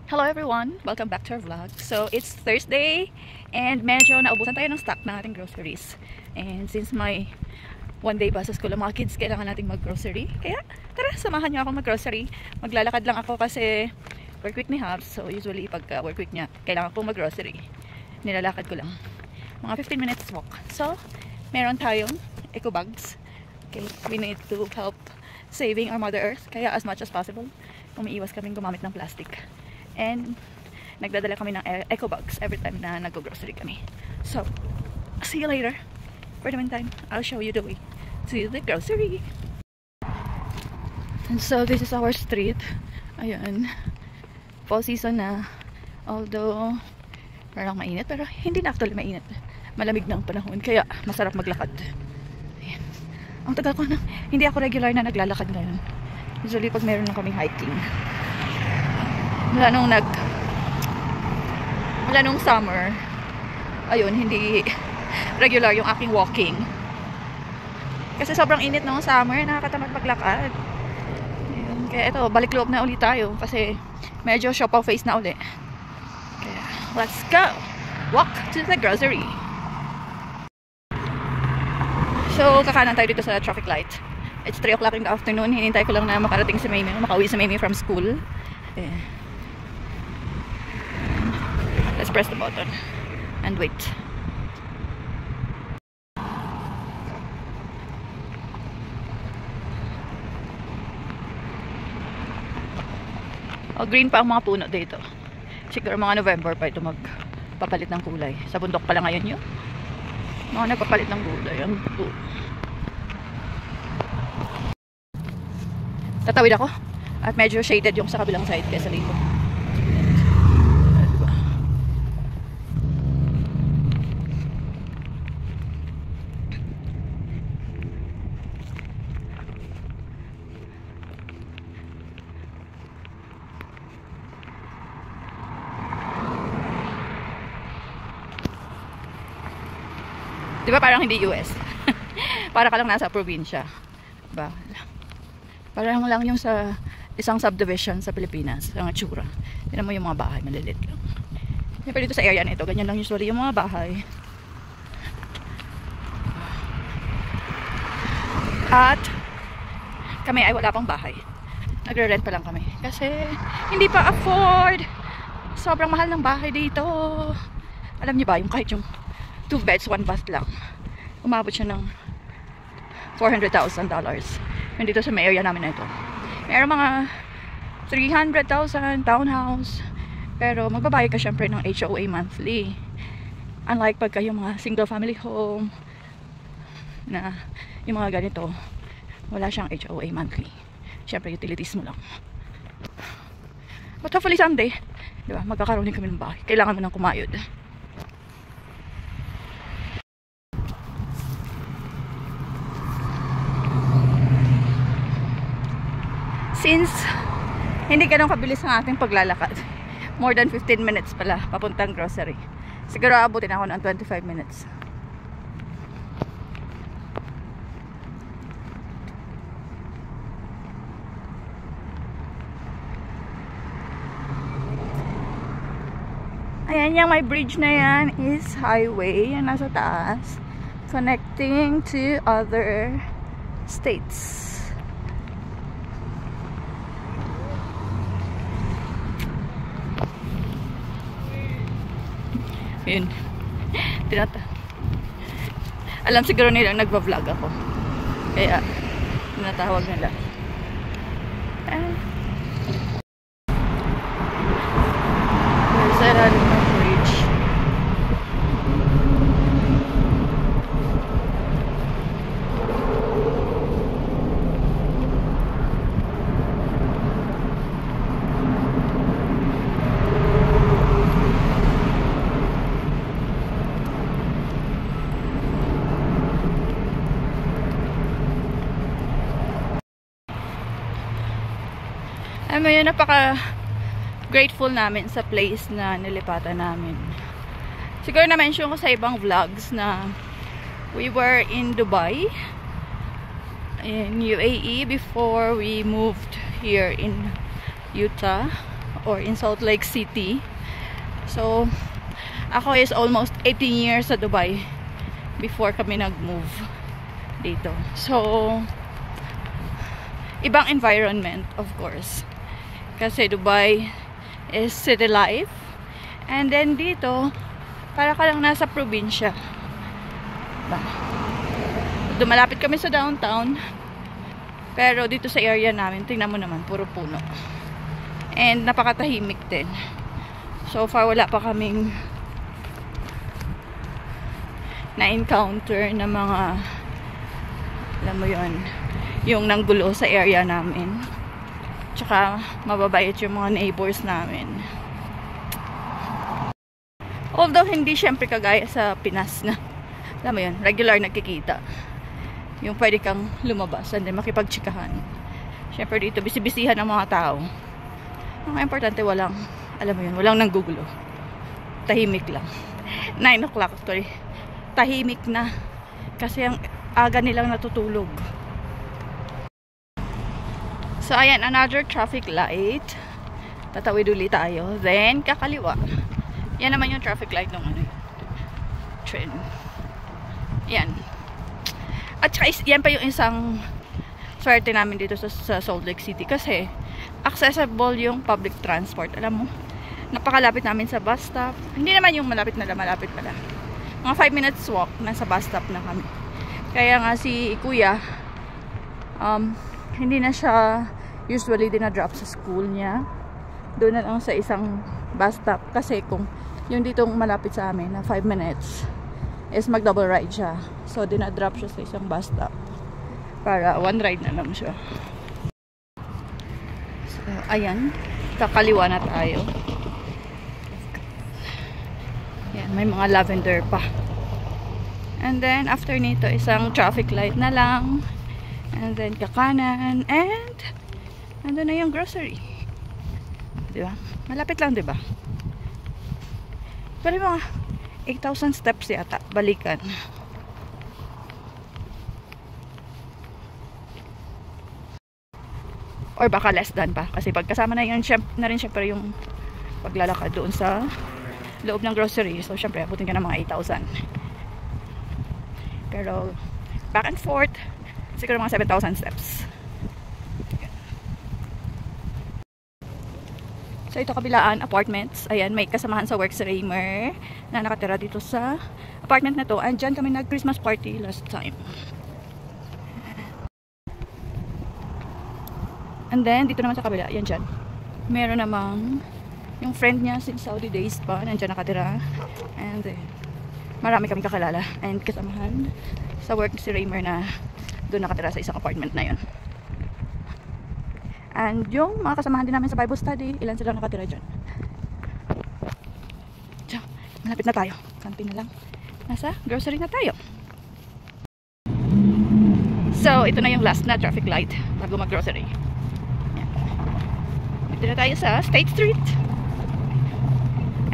Hello everyone! Welcome back to our vlog. So, it's Thursday and medyo naubusan tayo ng stock ng ating groceries. And since my one day pa sa school ang mga kids, kailangan nating mag-grocery. Kaya, tara, samahan niyo ako mag-grocery. Maglalakad lang ako kasi work week ni Habs. So, usually pag work week niya, kailangan ko mag-grocery. Nilalakad ko lang. Mga 15 minutes walk. So, meron tayong eco bags. Okay, we need to help saving our Mother Earth. Kaya as much as possible, umiiwas kaming gumamit ng plastic. And nagdadala kami ng eco bags every time na nag-grocery kami. So, see you later. For the meantime, I'll show you the way to the grocery. And so, this is our street. Ayan. Fall season na. Although, parang mainit. Pero hindi na actually mainit. Malamig na ang panahon. Kaya, masarap maglakad. Ayan. Ang tagal ko na. Hindi ako regular na naglalakad ngayon. Usually, pag meron lang kaming hiking. Mula nung summer, ayun, hindi regular yung aking walking. Kasi sobrang init nung summer, nakakatamad maglakad. Ayun, kaya ito, balik loob na ulit tayo kasi medyo shop off face na ulit. Kaya, let's go! Walk to the grocery. So, kakanan tayo dito sa traffic light. It's 3 o'clock in the afternoon. Hinintay ko lang na makarating si Maymay, makauwi si Maymay from school. Yeah. Let's press the button and wait. Oh, green pa ang mga puno dito. Siguro mga November pa ito magpapalit ng kulay. Sa bundok pala ngayon yun. Mga nagpapalit ng kulay. Tatawid ako. At medyo shaded yung sa kabilang side kaysa dito. Diba parang hindi US? Para ka lang nasa probinsya. Diba? Parang lang yung sa isang subdivision sa Pilipinas. Ang itsura. Tignan mo yung mga bahay, malilit lang. Pero dito sa area na ito, ganyan lang usually yung mga bahay. At kami ay wala pang bahay. Nagre-rent pa lang kami. Kasi hindi pa afford. Sobrang mahal ng bahay dito. Alam niyo ba, yung kahit yung 2 beds, 1 bath lang. Umabot siya ng $400,000. Yung dito sa may area namin na ito. Meron mga 300,000 townhouse. Pero magbabayad ka syempre ng HOA monthly. Unlike pagka yung mga single family home na yung mga ganito, wala siyang HOA monthly. Syempre utilities mo lang. But hopefully someday, diba, magkakaroon din kami ng bahay. Kailangan mo nang kumayod. Since hindi ganun kabilis ang ating paglalakad, more than 15 minutes pala papuntang grocery. Siguro abutin ako ng 25 minutes. Ayan, yung may bridge na yan is highway, yung nasa taas, connecting to other states. Yun. Alam siguro nila nagpa-vlog ako. Kaya tinatawag nila. There's a bridge. Ngayon, napaka grateful namin sa place na nilipatan namin. Siguro na-mention ko sa ibang vlogs na we were in Dubai, in UAE, before we moved here in Utah or in Salt Lake City. So, ako is almost 18 years sa Dubai before kami nag-move dito. So, ibang environment, of course. Kasi Dubai is city life. And then dito, para ka lang nasa probinsya. Dumalapit kami sa downtown. Pero dito sa area namin, tingnan mo naman, puro puno. And napakatahimik din. So far, wala pa kaming na-encounter na mga, alam mo yun, yung nanggulo sa area namin. Tsaka mababait yung mga neighbors namin. Although hindi syempre kagaya sa Pinas na, alam mo yun, regular nagkikita. Yung pwede kang lumabas and then makipagtsikahan. Syempre dito, bisibisihan ng mga tao. Ang importante, walang, alam mo yun, walang nanggugulo. Tahimik lang. 9 o'clock actually. Tahimik na. Kasi ang aga nilang natutulog. So, ayan, another traffic light. Tatawid ulit tayo. Then, kakaliwa. Yan naman yung traffic light ng ano, train. Yan. At saka, yan pa yung isang swerte namin dito sa Salt Lake City. Kasi, accessible yung public transport. Alam mo, napakalapit namin sa bus stop. Hindi naman yung malapit pala. Mga 5 minutes walk, nasa bus stop na kami. Kaya nga si Kuya, hindi na siya usually dinadrop sa school niya. Doon na lang sa isang bus stop. Kasi kung yung ditong malapit sa amin na 5 minutes is mag-double ride siya. So, dinadrop siya sa isang bus stop. Para one ride na lang siya. So, ayan. Kakaliwa na tayo. Yan, may mga lavender pa. And then, after nito, isang traffic light na lang. And then, kakanan. And, nandun na yung grocery. Diba? Malapit lang, diba? Pero mga 8,000 steps yata. Balikan. Or baka less than pa. Kasi pagkasama na yun, na rin syempre yung paglalakad doon sa loob ng grocery. So, syempre, abutin ka ng mga 8,000. Pero, back and forth, siguro mga 7,000 steps. So, ito kabilaan, apartments. Ayan, may kasamahan sa work si Raymer na nakatira dito sa apartment na to. And dyan kami nag-Christmas party last time. And then, dito naman sa kabila, yan dyan. Meron namang yung friend niya since Saudi days pa, nandyan nakatira. And marami kami kakilala and kasamahan sa work si Raymer na doon nakatira sa isang apartment na yun. And yung mga kasamahan din namin sa Bible study, ilan sila nakatira dyan. So, malapit na tayo. Kanti na lang. Nasa grocery na tayo. So, ito na yung last na traffic light bago mag-grocery. Dito na tayo sa State Street.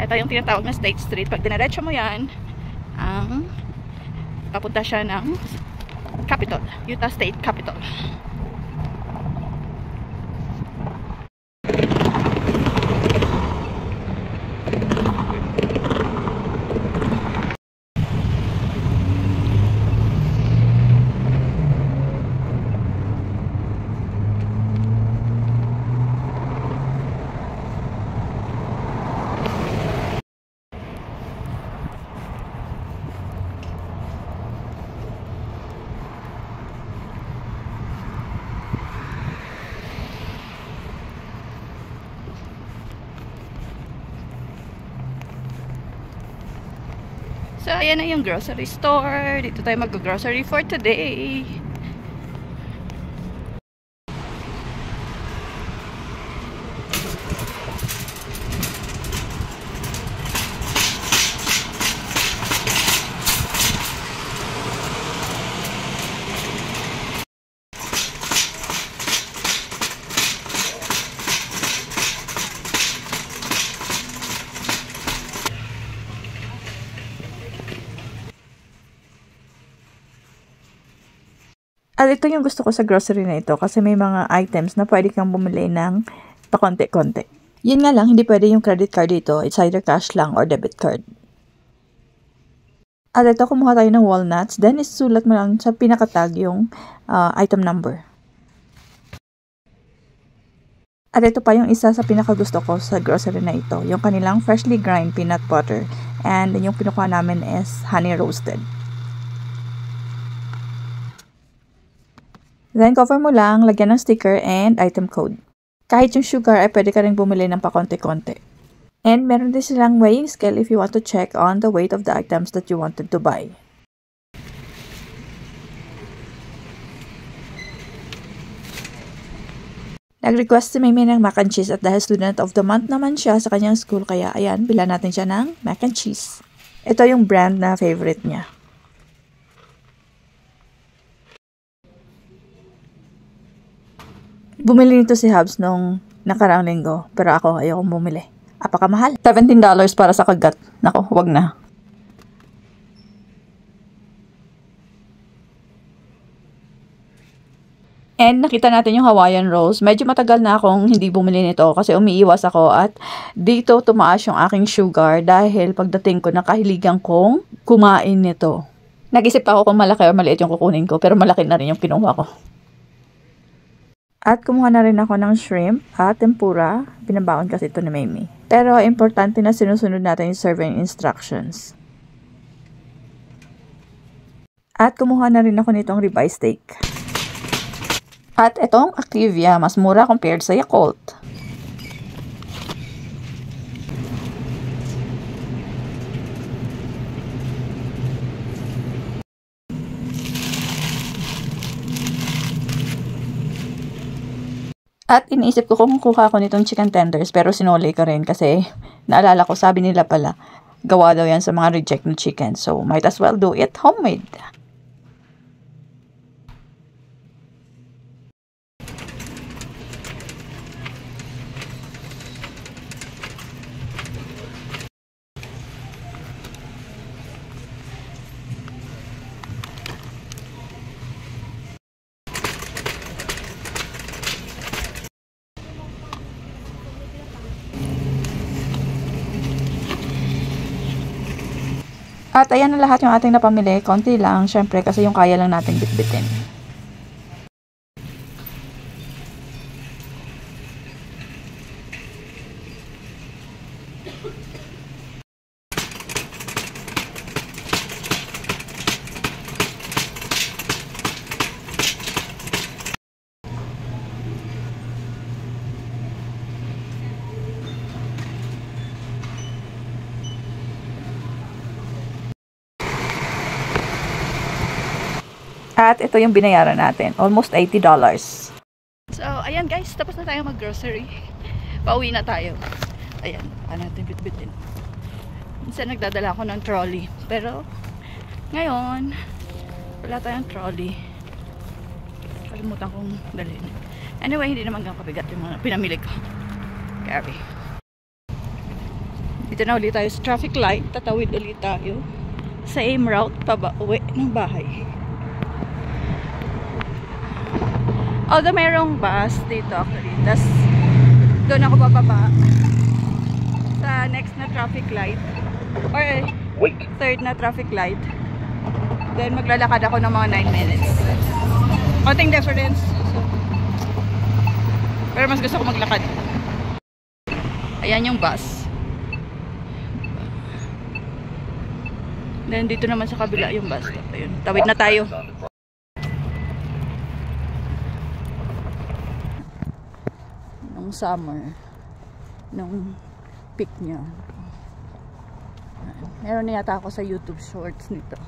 Ito yung tinatawag na State Street. Pag dinaretso mo yan, papunta siya ng Capitol, Utah State Capitol. So, ayan na yung grocery store. Dito tayo mag-grocery for today. At ito yung gusto ko sa grocery na ito kasi may mga items na pwede kang bumili ng pakonti-konti. Yun nga lang, hindi pwede yung credit card dito. It's either cash lang or debit card. At ito, kumuha tayo ng walnuts. Then, isulat mo lang sa pinakatag yung item number. At ito pa yung isa sa pinakagusto ko sa grocery na ito. Yung kanilang freshly grind peanut butter. And yung pinukuha namin is honey roasted. Then, cover mo lang, lagyan ng sticker and item code. Kahit yung sugar ay pwede ka rin bumili ng pakonti-konti. And meron din silang weighing scale if you want to check on the weight of the items that you wanted to buy. Nag-request si Mimi ng mac and cheese at dahil student of the month naman siya sa kanyang school, kaya ayan, bila natin siya ng mac and cheese. Ito yung brand na favorite niya. Bumili nito si Habs nung nakaraang linggo, pero ako ayokong bumili. Apakamahal. $17 para sa kagat. Nako, wag na. And nakita natin yung Hawaiian rolls. Medyo matagal na akong hindi bumili nito kasi umiiwas ako at dito tumaas yung aking sugar dahil pagdating ko nakahiligan kong kumain nito. Nag-isip ako kung malaki o maliit yung kukunin ko pero malaki na rin yung kinuha ko. At kumuha na rin ako ng shrimp at tempura. Binabaon kasi ito ni Mimi. Pero importante na sinusunod natin yung serving instructions. At kumuha na rin ako nitong ribeye steak. At itong Activia, mas mura compared sa Yakult. At iniisip ko kung kuha ko nitong chicken tenders pero sinuli ko rin kasi naalala ko sabi nila pala gawa daw yan sa mga reject na chicken. So might as well do it homemade. At ayan na lahat yung ating napamili. Konti lang, syempre, kasi yung kaya lang nating bitbitin. At ito yung binayaran natin. Almost $80. So, ayan guys. Tapos na tayo mag-grocery. Pauwi na tayo. Ayan. Paano natin bitbitin. Minsan nagdadala ako ng trolley. Pero, ngayon, wala tayong trolley. Kalimutan kong dalhin. Anyway, hindi naman ganun kabigat yung mga pinamili ko. Carry. Dito na ulit tayo sa traffic light. Tatawid ulit tayo. Same route pa ba uwi ng bahay. Although mayroong bus dito actually. Tapos doon ako bababa sa next na traffic light. Or third na traffic light. Then maglalakad ako ng mga 9 minutes. Konting difference. Pero mas gusto ko maglakad. Ayan yung bus. Then dito naman sa kabila yung bus stop. Ayun. Tawid na tayo. Nung summer, nung peak niya. Meron na yata ako sa YouTube shorts nito.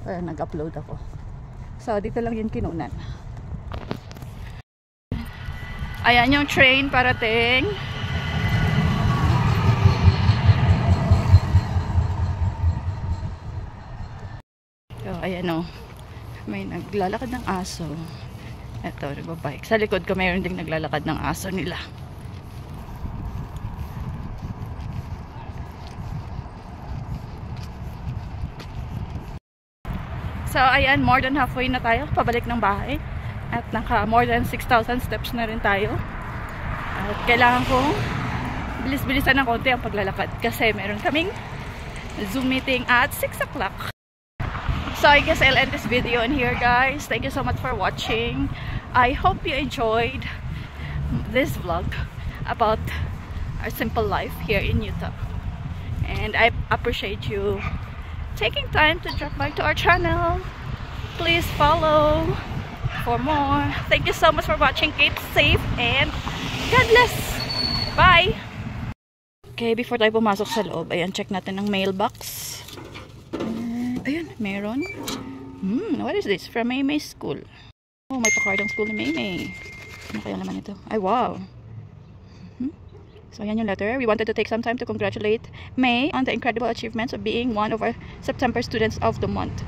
Pero nag-upload ako. So dito lang yung kinunan. Ayan yung train parating. So, ayan o. May naglalakad ng aso. Ito, nagbabike. Sa likod ko mayroon ding naglalakad ng aso nila. So, ayan, more than halfway na tayo. Pabalik ng bahay. At naka more than 6,000 steps na rin tayo. At kailangan kong bilis-bilisan ng konti ang paglalakad kasi meron kaming Zoom meeting at 6 o'clock. So I guess I'll end this video in here, guys. Thank you so much for watching. I hope you enjoyed this vlog about our simple life here in Utah. And I appreciate you taking time to drop by to our channel. Please follow for more. Thank you so much for watching. Keep safe and God bless. Bye! Okay, before tayo pumasok sa loob, ayan, check natin ang mailbox. Ayun, meron. What is this? From Maymay School. Oh, may pa-card ang school ni Maymay. Ano kaya naman ito? Ay, wow. So, ayan yung letter. We wanted to take some time to congratulate May on the incredible achievements of being one of our September Students of the Month.